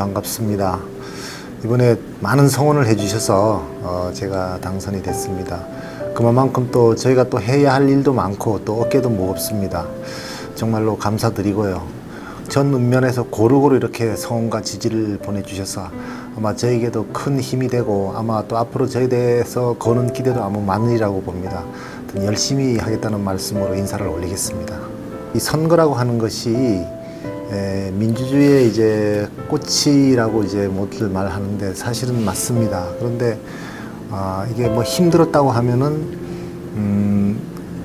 반갑습니다. 이번에 많은 성원을 해주셔서 제가 당선이 됐습니다. 그만큼 또 저희가 또 해야 할 일도 많고 또 어깨도 무겁습니다. 정말로 감사드리고요. 전 읍면에서 고루고루 이렇게 성원과 지지를 보내주셔서 아마 저에게도 큰 힘이 되고 아마 또 앞으로 저에 대해서 거는 기대도 아마 많으리라고 봅니다. 열심히 하겠다는 말씀으로 인사를 올리겠습니다. 이 선거라고 하는 것이 민주주의의 이제 꽃이라고 이제 모두들 말하는데 사실은 맞습니다. 그런데 이게 뭐 힘들었다고 하면은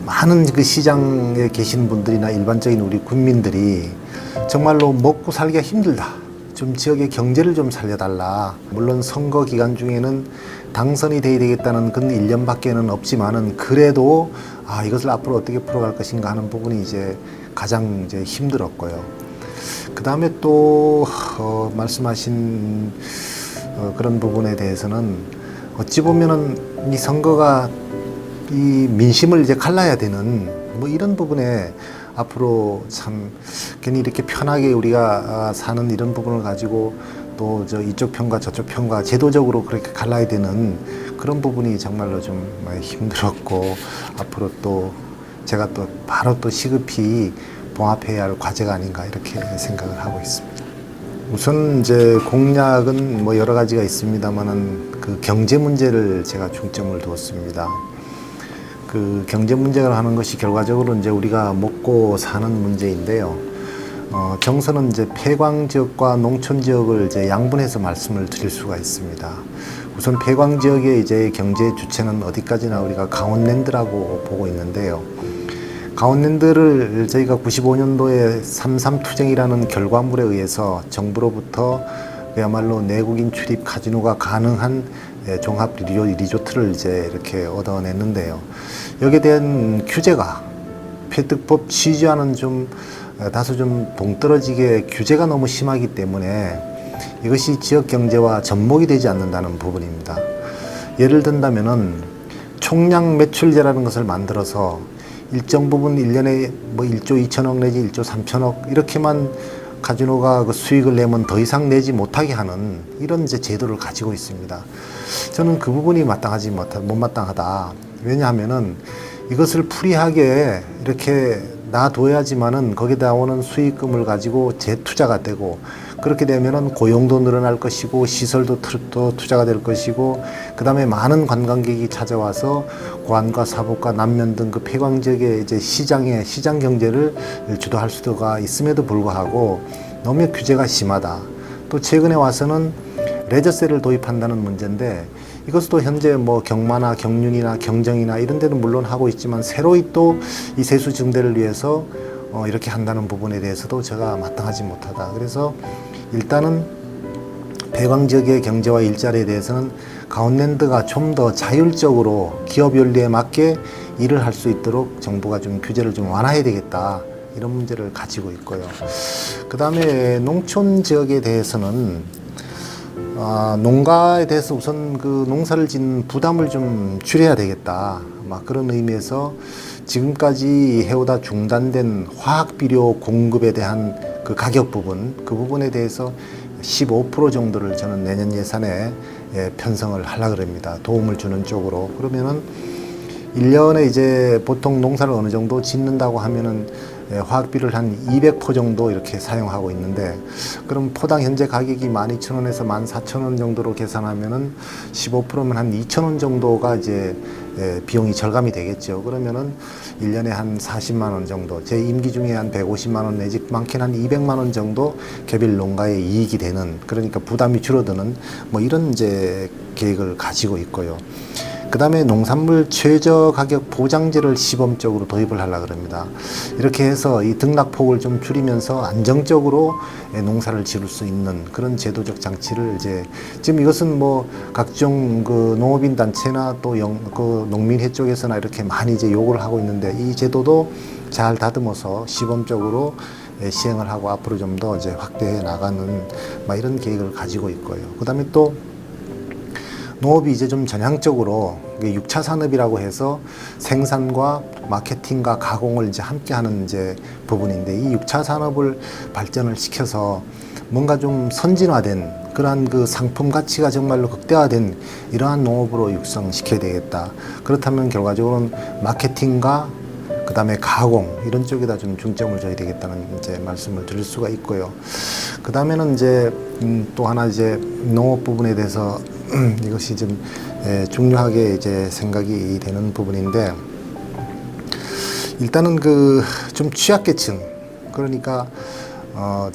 많은 그 시장에 계시는 분들이나 일반적인 우리 국민들이 정말로 먹고 살기가 힘들다. 좀 지역의 경제를 좀 살려달라. 물론 선거 기간 중에는 당선이 돼야 되겠다는 그런 일념밖에는 없지만은 그래도 이것을 앞으로 어떻게 풀어갈 것인가 하는 부분이 이제 가장 이제 힘들었고요. 그 다음에 또 말씀하신 그런 부분에 대해서는 어찌 보면은 이 선거가 이 민심을 이제 갈라야 되는 뭐 이런 부분에 앞으로 참 괜히 이렇게 편하게 우리가 사는 이런 부분을 가지고 또 저 이쪽 편과 저쪽 편과 제도적으로 그렇게 갈라야 되는 그런 부분이 정말로 좀 힘들었고 앞으로 또 제가 또 바로 또 시급히 봉합해야 할 과제가 아닌가 이렇게 생각을 하고 있습니다. 우선 이제 공약은 뭐 여러 가지가 있습니다만은 그 경제 문제를 제가 중점을 두었습니다. 그 경제 문제를 하는 것이 결과적으로 이제 우리가 먹고 사는 문제인데요. 정서는 이제 폐광 지역과 농촌 지역을 이제 양분해서 말씀을 드릴 수가 있습니다. 우선 폐광 지역의 이제 경제 주체는 어디까지나 우리가 강원랜드라고 보고 있는데요. 강원랜드를 저희가 95년도에 3.3 투쟁이라는 결과물에 의해서 정부로부터 그야말로 내국인 출입 카지노가 가능한 종합 리조트를 이제 이렇게 얻어냈는데요. 여기에 대한 규제가 폐특법 취지와는 좀 다소 좀 동떨어지게 규제가 너무 심하기 때문에 이것이 지역 경제와 접목이 되지 않는다는 부분입니다. 예를 든다면은 총량 매출제라는 것을 만들어서 일정 부분 1년에 뭐 1조 2천억 내지 1조 3천억 이렇게만 카지노가 그 수익을 내면 더 이상 내지 못하게 하는 이런 이제 제도를 가지고 있습니다. 저는 그 부분이 못마땅하다. 왜냐하면은 이것을 프리하게 이렇게 놔둬야지만은 거기다 오는 수익금을 가지고 재투자가 되고 그렇게 되면은 고용도 늘어날 것이고 시설도 투자가 될 것이고 그 다음에 많은 관광객이 찾아와서 고안과 사복과 남면 등 그 폐광 지역의 이제 시장 경제를 주도할 수가 있음에도 불구하고 너무 규제가 심하다. 또 최근에 와서는 레저세를 도입한다는 문제인데 이것도 현재 뭐 경마나 경륜이나 경정이나 이런 데는 물론 하고 있지만 새로이 또 이 세수 증대를 위해서 이렇게 한다는 부분에 대해서도 제가 마땅하지 못하다. 그래서 일단은 폐광 지역의 경제와 일자리에 대해서는 강원랜드가 좀 더 자율적으로 기업 윤리에 맞게 일을 할 수 있도록 정부가 좀 규제를 좀 완화해야 되겠다. 이런 문제를 가지고 있고요. 그 다음에 농촌 지역에 대해서는 농가에 대해서 우선 그 농사를 짓는 부담을 좀 줄여야 되겠다. 그런 의미에서 지금까지 해오다 중단된 화학비료 공급에 대한 그 가격 부분, 그 부분에 대해서 15% 정도를 저는 내년 예산에 편성을 하려고 합니다. 도움을 주는 쪽으로. 그러면은 1년에 이제 보통 농사를 어느 정도 짓는다고 하면은 화학비를 한 200포 정도 이렇게 사용하고 있는데 그럼 포당 현재 가격이 12,000원에서 14,000원 정도로 계산하면은 15%면 한 2,000원 정도가 이제 비용이 절감이 되겠죠. 그러면은 1년에 한 40만 원 정도, 제 임기 중에 한 150만 원 내지 많게는 한 200만 원 정도 개별 농가의 이익이 되는, 그러니까 부담이 줄어드는 뭐 이런 이제 계획을 가지고 있고요. 그 다음에 농산물 최저 가격 보장제를 시범적으로 도입을 하려고 합니다. 이렇게 해서 이 등락폭을 좀 줄이면서 안정적으로 농사를 지을 수 있는 그런 제도적 장치를 이제 지금 이것은 뭐 각종 그 농업인 단체나 또 그 농민회 쪽에서나 이렇게 많이 이제 요구를 하고 있는데 이 제도도 잘 다듬어서 시범적으로 시행을 하고 앞으로 좀 더 이제 확대해 나가는 이런 계획을 가지고 있고요. 그 다음에 또 농업이 이제 좀 전향적으로 6차 산업이라고 해서 생산과 마케팅과 가공을 이제 함께 하는 이제 부분인데 이 6차 산업을 발전을 시켜서 뭔가 좀 선진화된 그러한 그 상품 가치가 정말로 극대화된 이러한 농업으로 육성시켜야 되겠다. 그렇다면 결과적으로는 마케팅과 그다음에 가공 이런 쪽에다 좀 중점을 줘야 되겠다는 이제 말씀을 드릴 수가 있고요. 그다음에는 이제 또 하나 이제 농업 부분에 대해서 이것이 좀 중요하게 이제 생각이 되는 부분인데, 일단은 그 좀 취약계층, 그러니까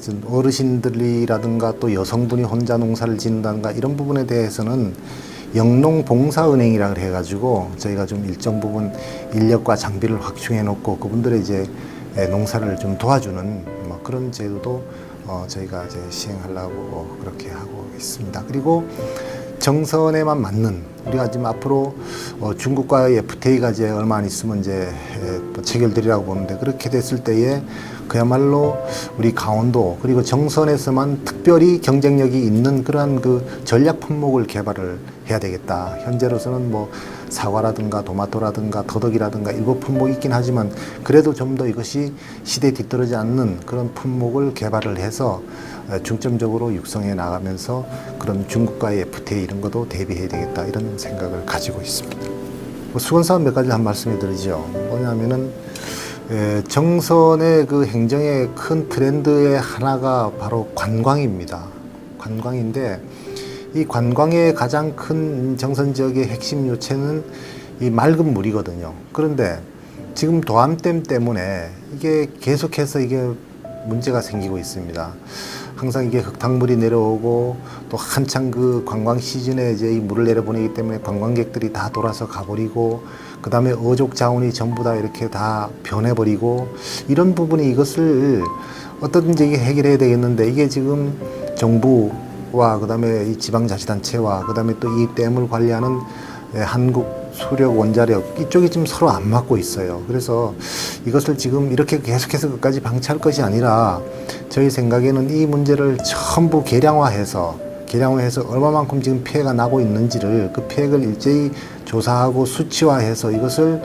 좀 어르신들이라든가 또 여성분이 혼자 농사를 짓는다든가 이런 부분에 대해서는 영농봉사은행이라 해가지고 저희가 좀 일정 부분 인력과 장비를 확충해 놓고 그분들의 이제 농사를 좀 도와주는 뭐 그런 제도도 저희가 이제 시행하려고 그렇게 하고 있습니다. 그리고 정선에만 맞는, 우리가 지금 앞으로 중국과의 FTA가 이제 얼마 안 있으면 이제 체결되리라고 보는데, 그렇게 됐을 때에 그야말로 우리 강원도 그리고 정선에서만 특별히 경쟁력이 있는 그러한 그 전략 품목을 개발을 해야 되겠다. 현재로서는 뭐 사과라든가 도마토라든가 더덕이라든가 일부 품목이 있긴 하지만 그래도 좀 더 이것이 시대에 뒤떨어지지 않는 그런 품목을 개발을 해서 중점적으로 육성해 나가면서 그런 중국과의 FTA 이런 것도 대비해야 되겠다, 이런 생각을 가지고 있습니다. 수건사업 몇 가지 한 말씀을 드리죠. 뭐냐면은 정선의 그 행정의 큰 트렌드의 하나가 바로 관광입니다. 관광인데, 이 관광의 가장 큰 정선 지역의 핵심 요체는 이 맑은 물이거든요. 그런데 지금 도암댐 때문에 이게 계속해서 이게 문제가 생기고 있습니다. 항상 이게 흙탕물이 내려오고 또 한창 그 관광 시즌에 이제 이 물을 내려보내기 때문에 관광객들이 다 돌아서 가버리고, 그 다음에 어족 자원이 전부 다 이렇게 다 변해버리고, 이런 부분이 이것을 어떻든지 해결해야 되겠는데, 이게 지금 정부와 그 다음에 이 지방자치단체와 그 다음에 또 이 댐을 관리하는 한국 수력 원자력 이쪽이 지금 서로 안 맞고 있어요. 그래서 이것을 지금 이렇게 계속해서 끝까지 방치할 것이 아니라 저희 생각에는 이 문제를 전부 계량화해서 얼마만큼 지금 피해가 나고 있는지를 그 피해를 일제히 조사하고 수치화해서 이것을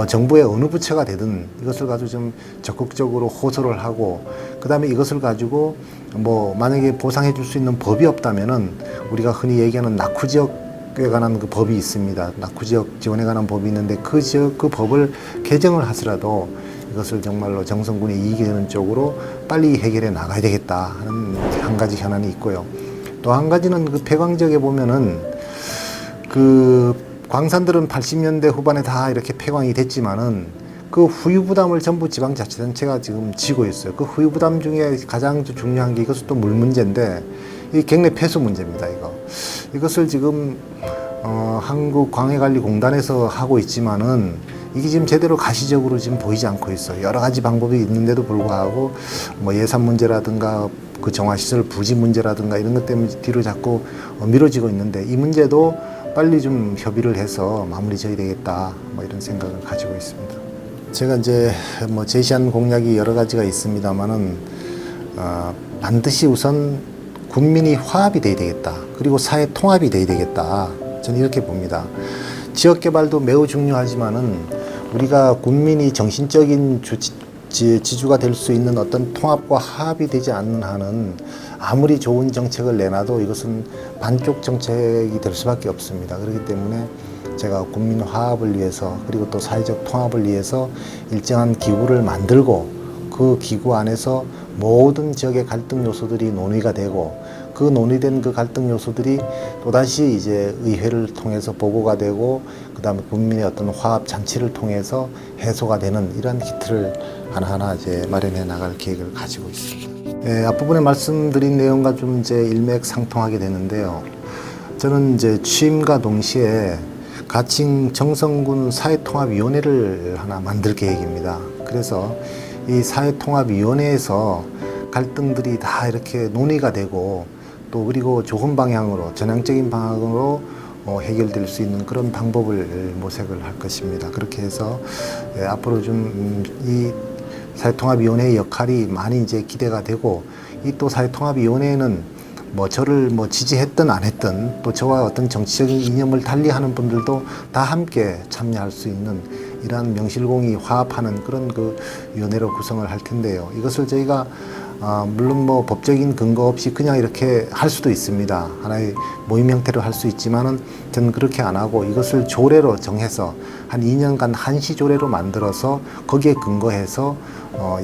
정부의 어느 부처가 되든 이것을 가지고 좀 적극적으로 호소를 하고, 그 다음에 이것을 가지고 뭐 만약에 보상해 줄 수 있는 법이 없다면은 우리가 흔히 얘기하는 낙후 지역에 관한 그 법이 있습니다. 낙후 지역 지원에 관한 법이 있는데 그 지역 그 법을 개정을 하더라도 이것을 정말로 정선군이 이익이 되는 쪽으로 빨리 해결해 나가야 되겠다 하는 한 가지 현안이 있고요. 또 한 가지는 그 폐광 지역에 보면은 그 광산들은 80년대 후반에 다 이렇게 폐광이 됐지만은 그 후유 부담을 전부 지방자치단체가 지금 지고 있어요. 그 후유 부담 중에 가장 중요한 게 이것은 또 물 문제인데, 이 갱내 폐수 문제입니다. 이것을 지금 한국광해관리공단에서 하고 있지만은 이게 지금 제대로 가시적으로 지금 보이지 않고 있어요. 여러 가지 방법이 있는데도 불구하고 뭐 예산 문제라든가 그 정화시설 부지 문제라든가 이런 것 때문에 뒤로 자꾸 미뤄지고 있는데, 이 문제도 빨리 좀 협의를 해서 마무리 지어야 되겠다, 뭐 이런 생각을 가지고 있습니다. 제가 이제 뭐 제시한 공약이 여러 가지가 있습니다만은 반드시 우선 국민이 화합이 돼야 되겠다. 그리고 사회 통합이 돼야 되겠다. 저는 이렇게 봅니다. 지역 개발도 매우 중요하지만은 우리가 국민이 정신적인 지주가 될 수 있는 어떤 통합과 화합이 되지 않는 한은 아무리 좋은 정책을 내놔도 이것은 반쪽 정책이 될 수밖에 없습니다. 그렇기 때문에 제가 국민 화합을 위해서 그리고 또 사회적 통합을 위해서 일정한 기구를 만들고, 그 기구 안에서 모든 지역의 갈등 요소들이 논의가 되고, 그 논의된 그 갈등 요소들이 또다시 이제 의회를 통해서 보고가 되고, 그 다음에 국민의 어떤 화합 잔치를 통해서 해소가 되는 이러한 기틀을 하나하나 이제 마련해 나갈 계획을 가지고 있습니다. 앞부분에 말씀드린 내용과 좀 이제 일맥상통하게 되는데요. 저는 이제 취임과 동시에 가칭 정선군 사회통합위원회를 하나 만들 계획입니다. 그래서 이 사회통합위원회에서 갈등들이 다 이렇게 논의가 되고, 또 그리고 좋은 방향으로 전향적인 방향으로 해결될 수 있는 그런 방법을 모색을 할 것입니다. 그렇게 해서 앞으로 좀 이 사회통합위원회의 역할이 많이 이제 기대가 되고, 이 또 사회통합위원회에는 뭐 저를 뭐 지지했든 안 했든 또 저와 어떤 정치적인 이념을 달리하는 분들도 다 함께 참여할 수 있는 이러한 명실공히 화합하는 그런 그 위원회로 구성을 할 텐데요. 이것을 저희가 물론 뭐 법적인 근거 없이 그냥 이렇게 할 수도 있습니다. 하나의 모임 형태로 할 수 있지만은 저는 그렇게 안 하고 이것을 조례로 정해서 한 2년간 한시 조례로 만들어서 거기에 근거해서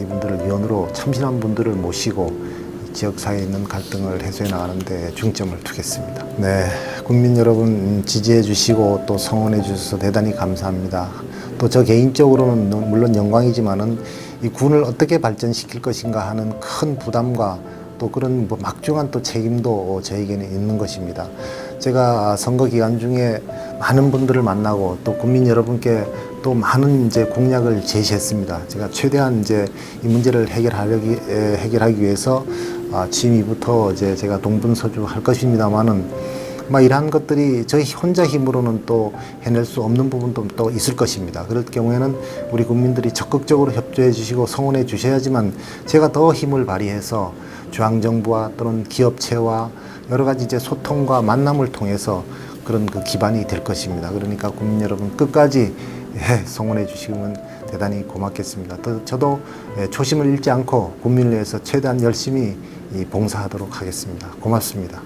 이분들을 위원으로 참신한 분들을 모시고 지역사회에 있는 갈등을 해소해 나가는 데 중점을 두겠습니다. 네, 국민 여러분 지지해 주시고 또 성원해 주셔서 대단히 감사합니다. 또 저 개인적으로는 물론 영광이지만은 이 군을 어떻게 발전시킬 것인가 하는 큰 부담과 또 그런 뭐 막중한 또 책임도 저에게는 있는 것입니다. 제가 선거 기간 중에 많은 분들을 만나고 또 국민 여러분께 또 많은 이제 공약을 제시했습니다. 제가 최대한 이제 이 문제를 해결하기 위해서 취임 이후부터 이제 제가 동분서주할 것입니다만은 이러한 것들이 저희 혼자 힘으로는 또 해낼 수 없는 부분도 또 있을 것입니다. 그럴 경우에는 우리 국민들이 적극적으로 협조해 주시고 성원해 주셔야지만 제가 더 힘을 발휘해서 중앙정부와 또는 기업체와 여러 가지 이제 소통과 만남을 통해서 그런 그 기반이 될 것입니다. 그러니까 국민 여러분 끝까지 성원해 주시면 대단히 고맙겠습니다. 또 저도 초심을 잃지 않고 국민을 위해서 최대한 열심히 봉사하도록 하겠습니다. 고맙습니다.